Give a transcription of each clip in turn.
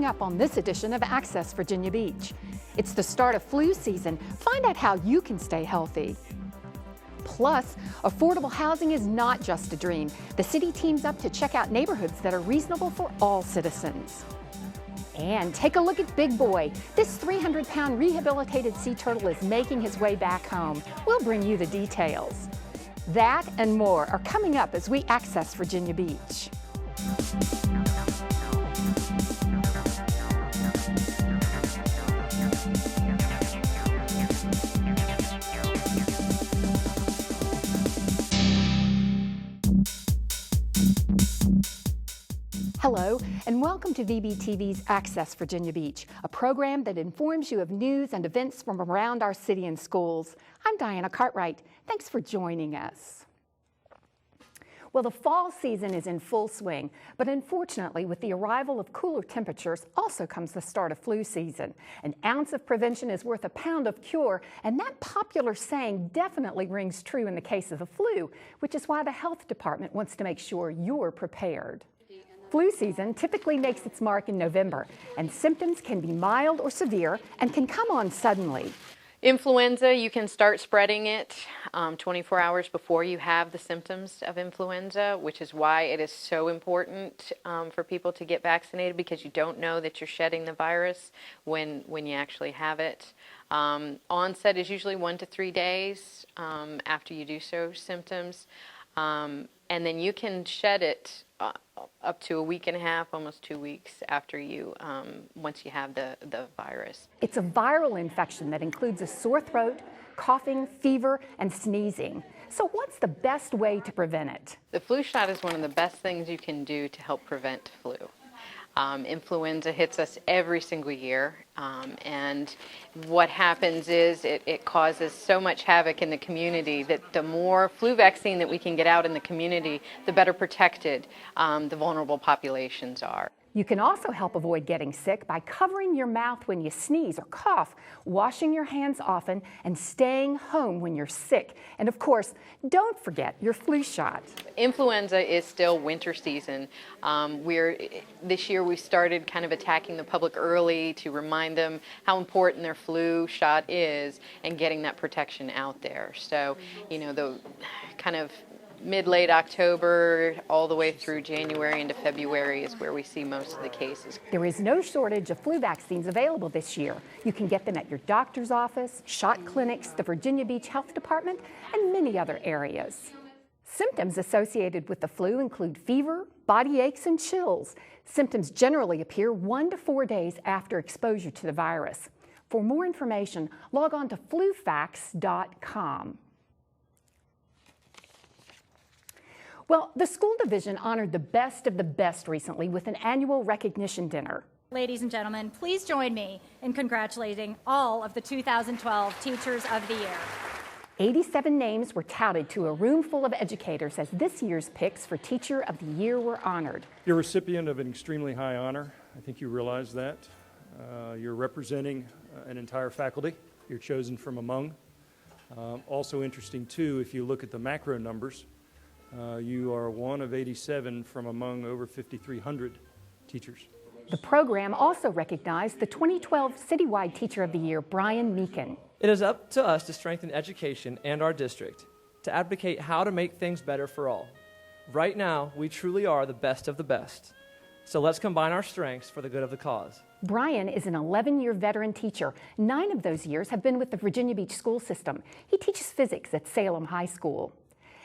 Coming up on this edition of Access Virginia Beach. It's the start of flu season. Find out how you can stay healthy. Plus, affordable housing is not just a dream. The city teams up to check out neighborhoods that are reasonable for all citizens. And take a look at Big Boy. This 300-pound rehabilitated sea turtle is making his way back home. We'll bring you the details. That and more are coming up as we access Virginia Beach. Hello, and welcome to VBTV's Access Virginia Beach, a program that informs you of news and events from around our city and schools. I'm Diana Cartwright. Thanks for joining us. Well, the fall season is in full swing, but unfortunately, with the arrival of cooler temperatures also comes the start of flu season. An ounce of prevention is worth a pound of cure, and that popular saying definitely rings true in the case of the flu, which is why the health department wants to make sure you're prepared. Flu season typically makes its mark in November, and symptoms can be mild or severe and can come on suddenly. Influenza, you can start spreading it 24 hours before you have the symptoms of influenza, which is why it is so important for people to get vaccinated, because you don't know that you're shedding the virus when you actually have it. Onset is usually 1 to 3 days after you do show symptoms, and then you can shed it up to a week and a half, almost 2 weeks after you, once you have the virus. It's a viral infection that includes a sore throat, coughing, fever, and sneezing. So what's the best way to prevent it? The flu shot is one of the best things you can do to help prevent flu. Influenza hits us every single year, and what happens is it causes so much havoc in the community that the more flu vaccine that we can get out in the community, the better protected the vulnerable populations are. You can also help avoid getting sick by covering your mouth when you sneeze or cough, washing your hands often, and staying home when you're sick. And of course, don't forget your flu shot. Influenza is still winter season. This year we started kind of attacking the public early to remind them how important their flu shot is and getting that protection out there. So, the kind of mid-late October all the way through January into February is where we see most of the cases. There is no shortage of flu vaccines available this year. You can get them at your doctor's office, shot clinics, the Virginia Beach Health Department, and many other areas. Symptoms associated with the flu include fever, body aches, and chills. Symptoms generally appear 1 to 4 days after exposure to the virus. For more information, log on to flufacts.com. Well, the school division honored the best of the best recently with an annual recognition dinner. Ladies and gentlemen, please join me in congratulating all of the 2012 Teachers of the Year. 87 names were touted to a room full of educators as this year's picks for Teacher of the Year were honored. You're a recipient of an extremely high honor. I think you realize that. You're representing an entire faculty. You're chosen from among. Also interesting, too, if you look at the macro numbers, you are one of 87 from among over 5,300 teachers. The program also recognized the 2012 Citywide Teacher of the Year, Brian Meekin. It is up to us to strengthen education and our district, to advocate how to make things better for all. Right now, we truly are the best of the best. So let's combine our strengths for the good of the cause. Brian is an 11-year veteran teacher. 9 of those years have been with the Virginia Beach school system. He teaches physics at Salem High School.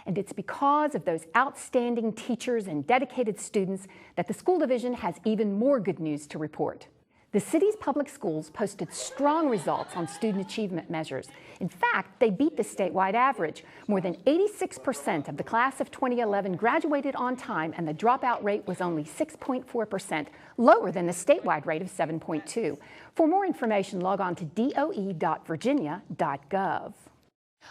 And it's because of those outstanding teachers and dedicated students that the school division has even more good news to report. The city's public schools posted strong results on student achievement measures. In fact, they beat the statewide average. More than 86% of the class of 2011 graduated on time, and the dropout rate was only 6.4%, lower than the statewide rate of 7.2%. For more information, log on to doe.virginia.gov.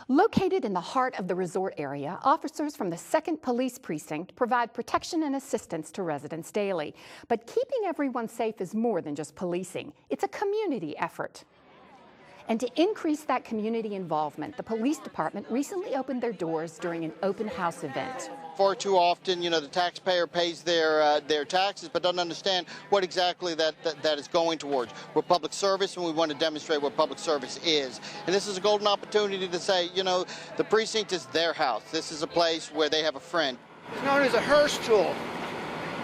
Located in the heart of the resort area, officers from the 2nd Police Precinct provide protection and assistance to residents daily. But keeping everyone safe is more than just policing. It's a community effort. And to increase that community involvement, the police department recently opened their doors during an open house event. Far too often, the taxpayer pays their taxes but doesn't understand what exactly that is going towards. We're public service, and we want to demonstrate what public service is. And this is a golden opportunity to say, the precinct is their house. This is a place where they have a friend. It's known as a hearse tool.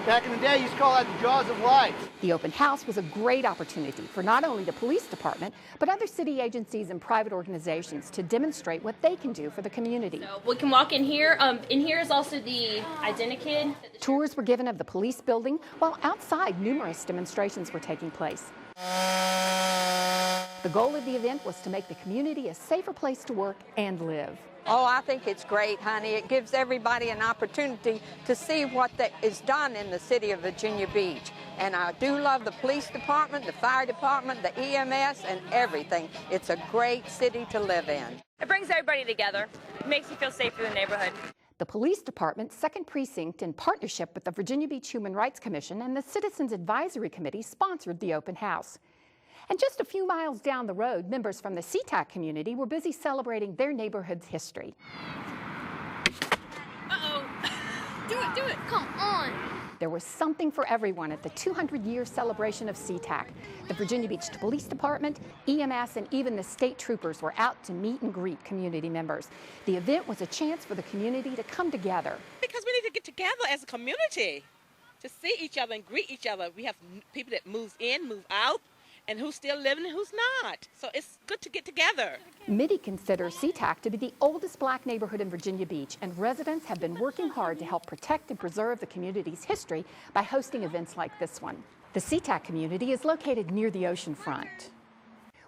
Back in the day, you used to call that the jaws of life. The open house was a great opportunity for not only the police department, but other city agencies and private organizations to demonstrate what they can do for the community. So we can walk in here. In here is also the Identikid. Tours were given of the police building, while outside numerous demonstrations were taking place. The goal of the event was to make the community a safer place to work and live. Oh, I think it's great, honey. It gives everybody an opportunity to see what is done in the city of Virginia Beach. And I do love the police department, the fire department, the EMS, and everything. It's a great city to live in. It brings everybody together. It makes you feel safe in the neighborhood. The police department's 2nd Precinct, in partnership with the Virginia Beach Human Rights Commission and the Citizens Advisory Committee, sponsored the open house. And just a few miles down the road, members from the Seatack community were busy celebrating their neighborhood's history. Uh-oh. Do it. Come on. There was something for everyone at the 200-year celebration of Seatack. The Virginia Beach Police Department, EMS, and even the state troopers were out to meet and greet community members. The event was a chance for the community to come together. Because we need to get together as a community to see each other and greet each other. We have people that move in, move out, and who's still living and who's not. So it's good to get together. Many consider Seatack to be the oldest black neighborhood in Virginia Beach, and residents have been working hard to help protect and preserve the community's history by hosting events like this one. The Seatack community is located near the ocean front.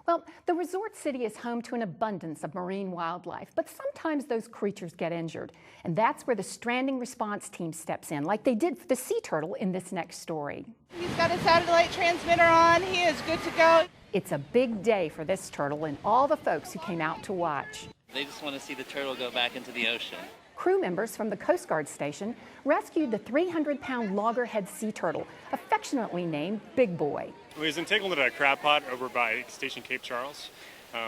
Well, the resort city is home to an abundance of marine wildlife, but sometimes those creatures get injured. And that's where the stranding response team steps in, like they did for the sea turtle in this next story. He's got a satellite transmitter on. He is good to go. It's a big day for this turtle and all the folks who came out to watch. They just want to see the turtle go back into the ocean. Crew members from the Coast Guard station rescued the 300-pound loggerhead sea turtle, affectionately named Big Boy. It was entangled in a crab pot over by Station Cape Charles.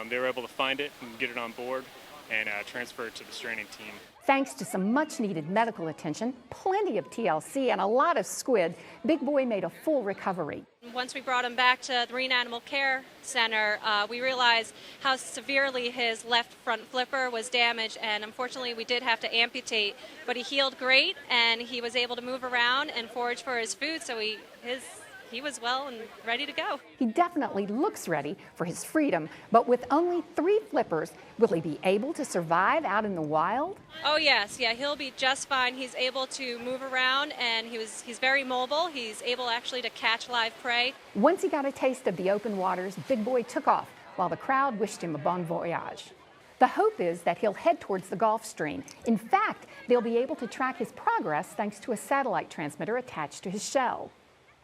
They were able to find it and get it on board and transfer it to the stranding team. Thanks to some much-needed medical attention, plenty of TLC, and a lot of squid, Big Boy made a full recovery. Once we brought him back to the Marine Animal Care Center, we realized how severely his left front flipper was damaged, and unfortunately we did have to amputate, but he healed great and he was able to move around and forage for his food, so he was well and ready to go. He definitely looks ready for his freedom, but with only 3 flippers, will he be able to survive out in the wild? Oh yes, yeah, he'll be just fine. He's able to move around and he's very mobile. He's able actually to catch live prey. Once he got a taste of the open waters, Big Boy took off while the crowd wished him a bon voyage. The hope is that he'll head towards the Gulf Stream. In fact, they'll be able to track his progress thanks to a satellite transmitter attached to his shell.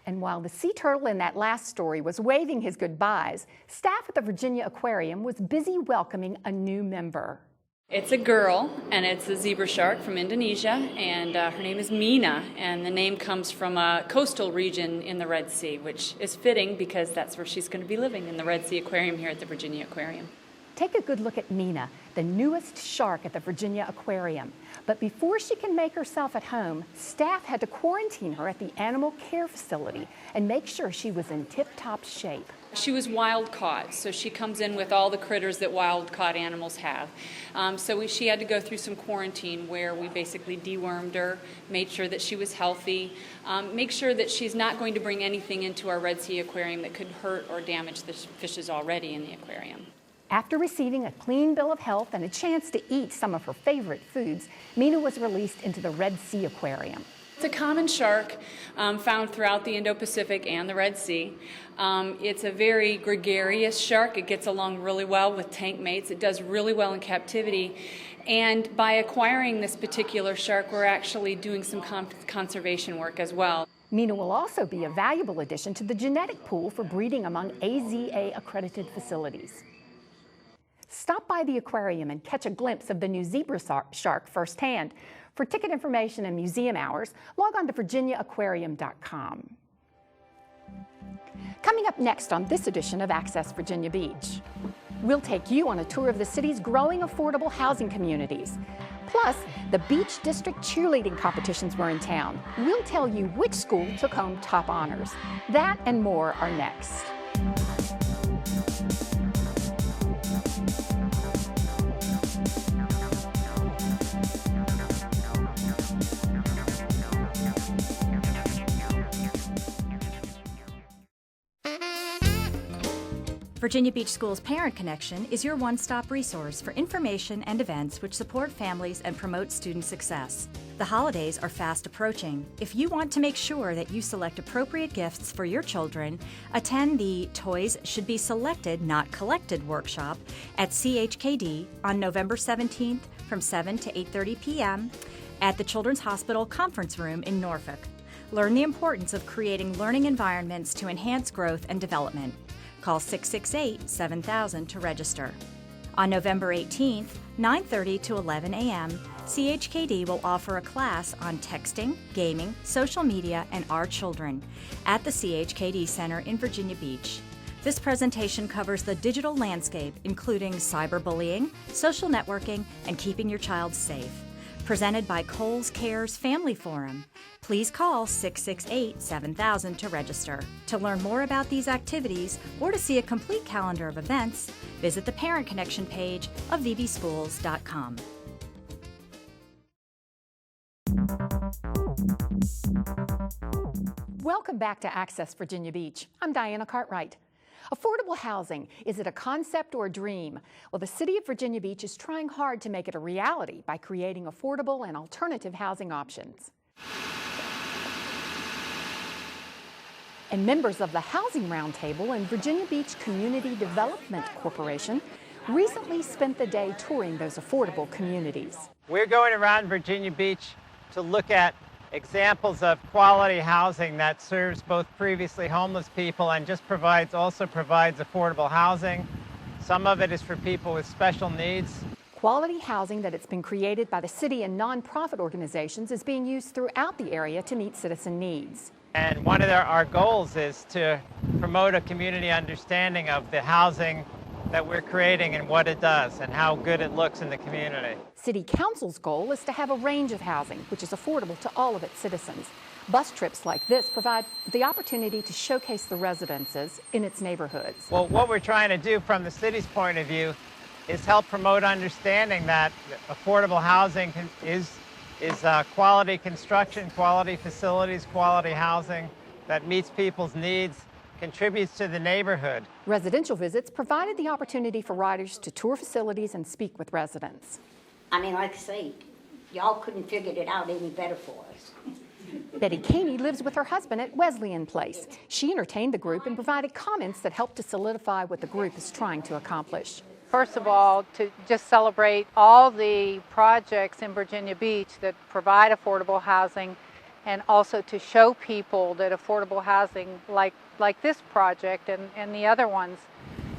And while the sea turtle in that last story was waving his goodbyes, staff at the Virginia Aquarium was busy welcoming a new member. It's a girl, and it's a zebra shark from Indonesia, and her name is Mina, and the name comes from a coastal region in the Red Sea, which is fitting because that's where she's going to be living, in the Red Sea Aquarium here at the Virginia Aquarium. Take a good look at Mina, the newest shark at the Virginia Aquarium. But before she can make herself at home, staff had to quarantine her at the animal care facility and make sure she was in tip-top shape. She was wild caught, so she comes in with all the critters that wild caught animals have. She had to go through some quarantine where we basically dewormed her, made sure that she was healthy, make sure that she's not going to bring anything into our Red Sea Aquarium that could hurt or damage the fishes already in the aquarium. After receiving a clean bill of health and a chance to eat some of her favorite foods, Mina was released into the Red Sea Aquarium. It's a common shark found throughout the Indo-Pacific and the Red Sea. It's a very gregarious shark. It gets along really well with tank mates. It does really well in captivity. And by acquiring this particular shark, we're actually doing some conservation work as well. Mina will also be a valuable addition to the genetic pool for breeding among AZA-accredited facilities. Stop by the aquarium and catch a glimpse of the new zebra shark firsthand. For ticket information and museum hours, log on to virginiaaquarium.com. Coming up next on this edition of Access Virginia Beach. We'll take you on a tour of the city's growing affordable housing communities. Plus, the Beach District cheerleading competitions were in town. We'll tell you which school took home top honors. That and more are next. Virginia Beach Schools Parent Connection is your one-stop resource for information and events which support families and promote student success. The holidays are fast approaching. If you want to make sure that you select appropriate gifts for your children, attend the Toys Should Be Selected, Not Collected workshop at CHKD on November 17th from 7 to 8:30 p.m. at the Children's Hospital Conference Room in Norfolk. Learn the importance of creating learning environments to enhance growth and development. Call 668-7000 to register. On November 18th, 9:30 to 11 a.m., CHKD will offer a class on texting, gaming, social media, and our children at the CHKD Center in Virginia Beach. This presentation covers the digital landscape, including cyberbullying, social networking, and keeping your child safe. Presented by Kohl's Cares Family Forum. Please call 668-7000 to register. To learn more about these activities or to see a complete calendar of events, visit the Parent Connection page of vbschools.com. Welcome back to Access Virginia Beach. I'm Diana Cartwright. Affordable housing, is it a concept or a dream? Well, the City of Virginia Beach is trying hard to make it a reality by creating affordable and alternative housing options. And members of the Housing Roundtable and Virginia Beach Community Development Corporation recently spent the day touring those affordable communities. We're going around Virginia Beach to look at examples of quality housing that serves both previously homeless people and just also provides affordable housing. Some of it is for people with special needs. Quality housing that has been created by the city and nonprofit organizations is being used throughout the area to meet citizen needs. And one of our goals is to promote a community understanding of the housing that we're creating and what it does and how good it looks in the community. City Council's goal is to have a range of housing which is affordable to all of its citizens. Bus trips like this provide the opportunity to showcase the residences in its neighborhoods. Well, what we're trying to do from the city's point of view is help promote understanding that affordable housing is quality construction, quality facilities, quality housing that meets people's needs, contributes to the neighborhood. Residential visits provided the opportunity for riders to tour facilities and speak with residents. I mean, like I say, y'all couldn't figure it out any better for us. Betty Caney lives with her husband at Wesleyan Place. She entertained the group and provided comments that helped to solidify what the group is trying to accomplish. First of all, to just celebrate all the projects in Virginia Beach that provide affordable housing, and also to show people that affordable housing like this project and the other ones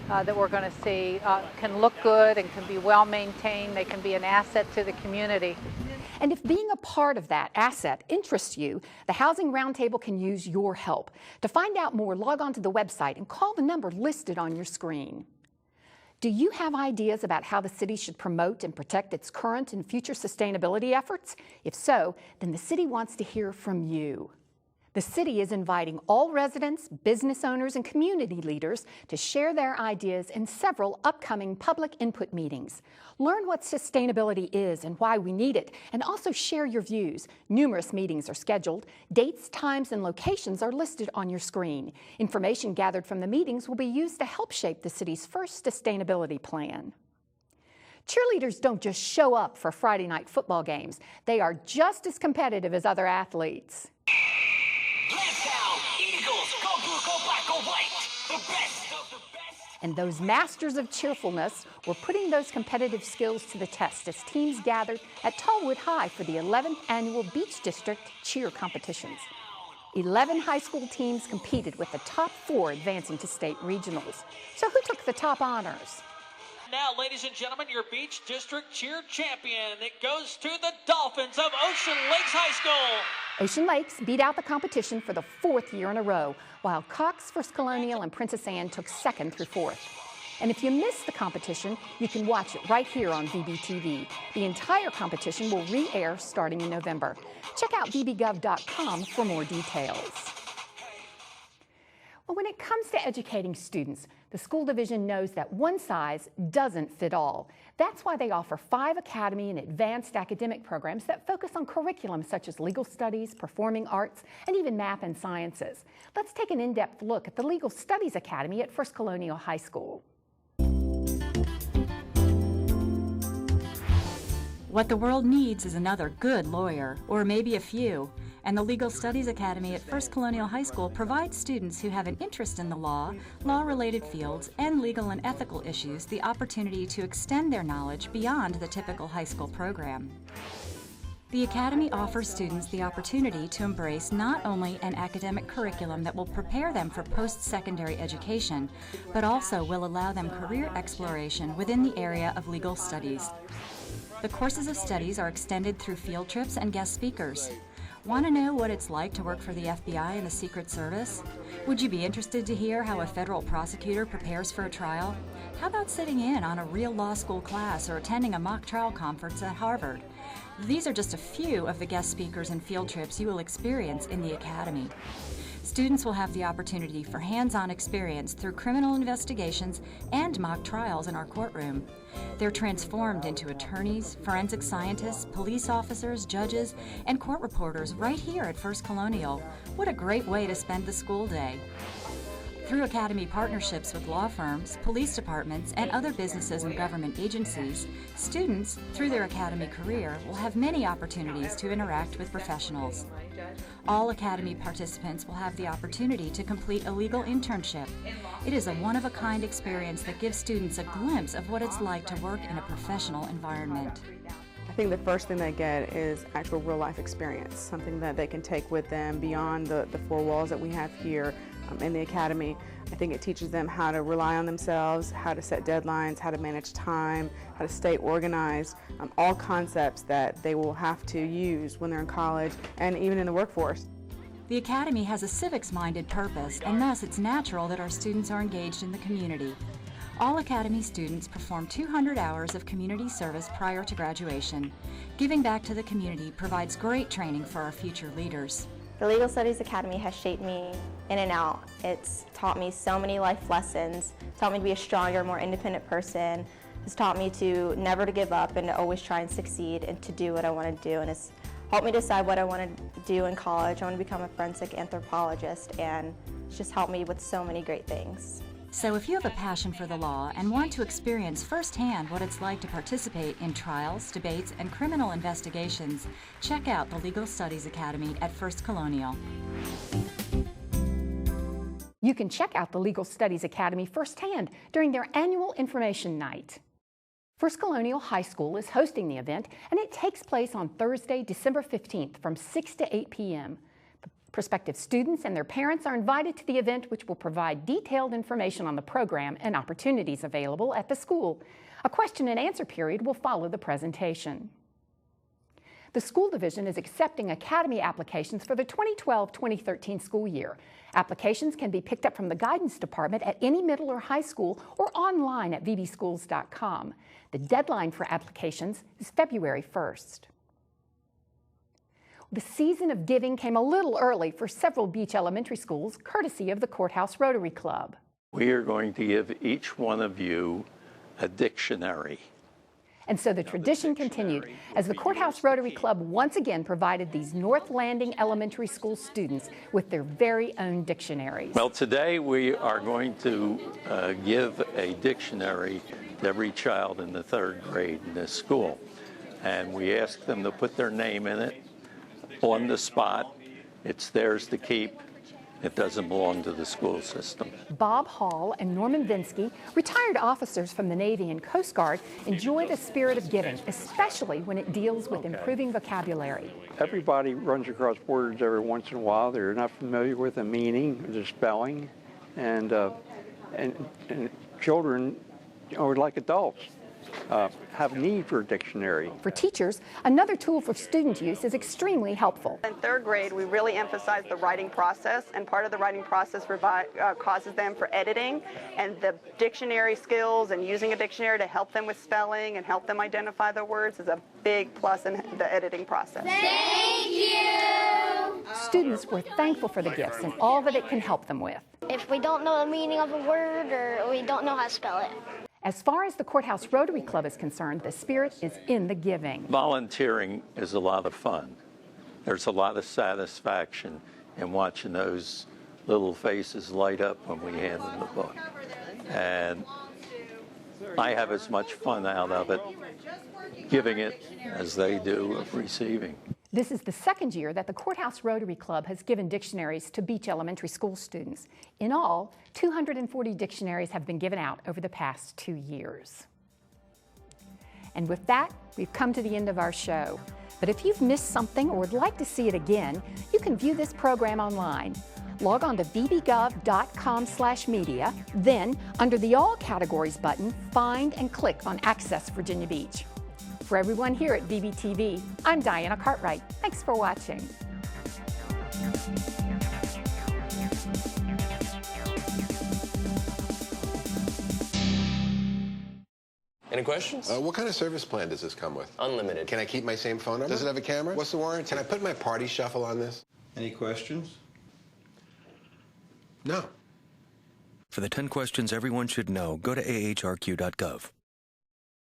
that we're going to see can look good and can be well maintained. They can be an asset to the community. And if being a part of that asset interests you, the Housing Roundtable can use your help. To find out more, log on to the website and call the number listed on your screen. Do you have ideas about how the city should promote and protect its current and future sustainability efforts? If so, then the city wants to hear from you. The city is inviting all residents, business owners, and community leaders to share their ideas in several upcoming public input meetings. Learn what sustainability is and why we need it, and also share your views. Numerous meetings are scheduled. Dates, times, and locations are listed on your screen. Information gathered from the meetings will be used to help shape the city's first sustainability plan. Cheerleaders don't just show up for Friday night football games. They are just as competitive as other athletes. And those masters of cheerfulness were putting those competitive skills to the test as teams gathered at Tallwood High for the 11th annual Beach District Cheer Competitions. 11 high school teams competed, with the top 4 advancing to state regionals. So who took the top honors? Now, ladies and gentlemen, your Beach District Cheer Champion. It goes to the Dolphins of Ocean Lakes High School. Ocean Lakes beat out the competition for the 4th year in a row, while Cox, First Colonial, and Princess Anne took 2nd through 4th. And if you miss the competition, you can watch it right here on VBTV. The entire competition will re-air starting in November. Check out vbgov.com for more details. Well, when it comes to educating students, the school division knows that one size doesn't fit all. That's why they offer 5 academy and advanced academic programs that focus on curriculum such as legal studies, performing arts, and even math and sciences. Let's take an in-depth look at the Legal Studies Academy at First Colonial High School. What the world needs is another good lawyer, or maybe a few. And the Legal Studies Academy at First Colonial High School provides students who have an interest in the law, law-related fields, and legal and ethical issues the opportunity to extend their knowledge beyond the typical high school program. The Academy offers students the opportunity to embrace not only an academic curriculum that will prepare them for post-secondary education, but also will allow them career exploration within the area of legal studies. The courses of studies are extended through field trips and guest speakers. Want to know what it's like to work for the FBI and the Secret Service? Would you be interested to hear how a federal prosecutor prepares for a trial? How about sitting in on a real law school class or attending a mock trial conference at Harvard? These are just a few of the guest speakers and field trips you will experience in the Academy. Students will have the opportunity for hands-on experience through criminal investigations and mock trials in our courtroom. They're transformed into attorneys, forensic scientists, police officers, judges, and court reporters right here at First Colonial. What a great way to spend the school day. Through Academy partnerships with law firms, police departments, and other businesses and government agencies, students, through their Academy career, will have many opportunities to interact with professionals. All Academy participants will have the opportunity to complete a legal internship. It is a one-of-a-kind experience that gives students a glimpse of what it's like to work in a professional environment. I think the first thing they get is actual real-life experience, something that they can take with them beyond the 4 walls that we have here in the Academy. I think it teaches them how to rely on themselves, how to set deadlines, how to manage time, how to stay organized, all concepts that they will have to use when they're in college and even in the workforce. The Academy has a civics-minded purpose, and thus it's natural that our students are engaged in the community. All Academy students perform 200 hours of community service prior to graduation. Giving back to the community provides great training for our future leaders. The Legal Studies Academy has shaped me in and out. It's taught me so many life lessons, taught me to be a stronger, more independent person. It's taught me to never to give up and to always try and succeed and to do what I want to do. And it's helped me decide what I want to do in college. I want to become a forensic anthropologist, and it's just helped me with so many great things. So if you have a passion for the law and want to experience firsthand what it's like to participate in trials, debates, and criminal investigations, check out the Legal Studies Academy at First Colonial. You can check out the Legal Studies Academy firsthand during their annual information night. First Colonial High School is hosting the event, and it takes place on Thursday, December 15th from 6 to 8 p.m. Prospective students and their parents are invited to the event, which will provide detailed information on the program and opportunities available at the school. A question and answer period will follow the presentation. The school division is accepting Academy applications for the 2012-2013 school year. Applications can be picked up from the guidance department at any middle or high school or online at vbschools.com. The deadline for applications is February 1st. The season of giving came a little early for several Beach elementary schools, courtesy of the Courthouse Rotary Club. We are going to give each one of you a dictionary. And so the tradition continued as the Courthouse Rotary Club once again provided these North Landing Elementary School students with their very own dictionaries. Well, today we are going to give a dictionary to every child in the 3rd grade in this school. And we ask them to put their name in it on the spot. It's theirs to keep. It doesn't belong to the school system. Bob Hall and Norman Vinsky, retired officers from the Navy and Coast Guard, enjoy the spirit of giving, especially when it deals with improving vocabulary. Everybody runs across words every once in a while. They're not familiar with the meaning, the spelling, and children are like adults. have need for a dictionary. For teachers, another tool for student use is extremely helpful. In third grade, we really emphasize the writing process, and part of the writing process causes them for editing, and the dictionary skills and using a dictionary to help them with spelling and help them identify the words is a big plus in the editing process. Thank you! Students were thankful for the gifts and all that it can help them with. If we don't know the meaning of a word or we don't know how to spell it. As far as the Courthouse Rotary Club is concerned, the spirit is in the giving. Volunteering is a lot of fun. There's a lot of satisfaction in watching those little faces light up when we hand them the book. And I have as much fun out of it giving it as they do of receiving. This is the second year that the Courthouse Rotary Club has given dictionaries to Beach Elementary School students. In all, 240 dictionaries have been given out over the past 2 years. And with that, we've come to the end of our show. But if you've missed something or would like to see it again, you can view this program online. Log on to vbgov.com/media, then under the All Categories button, find and click on Access Virginia Beach. For everyone here at VBTV, I'm Diana Cartwright. Thanks for watching. Any questions? What kind of service plan does this come with? Unlimited. Can I keep my same phone number? Does it have a camera? What's the warranty? Can I put my party shuffle on this? Any questions? No. For the 10 questions everyone should know, go to ahrq.gov.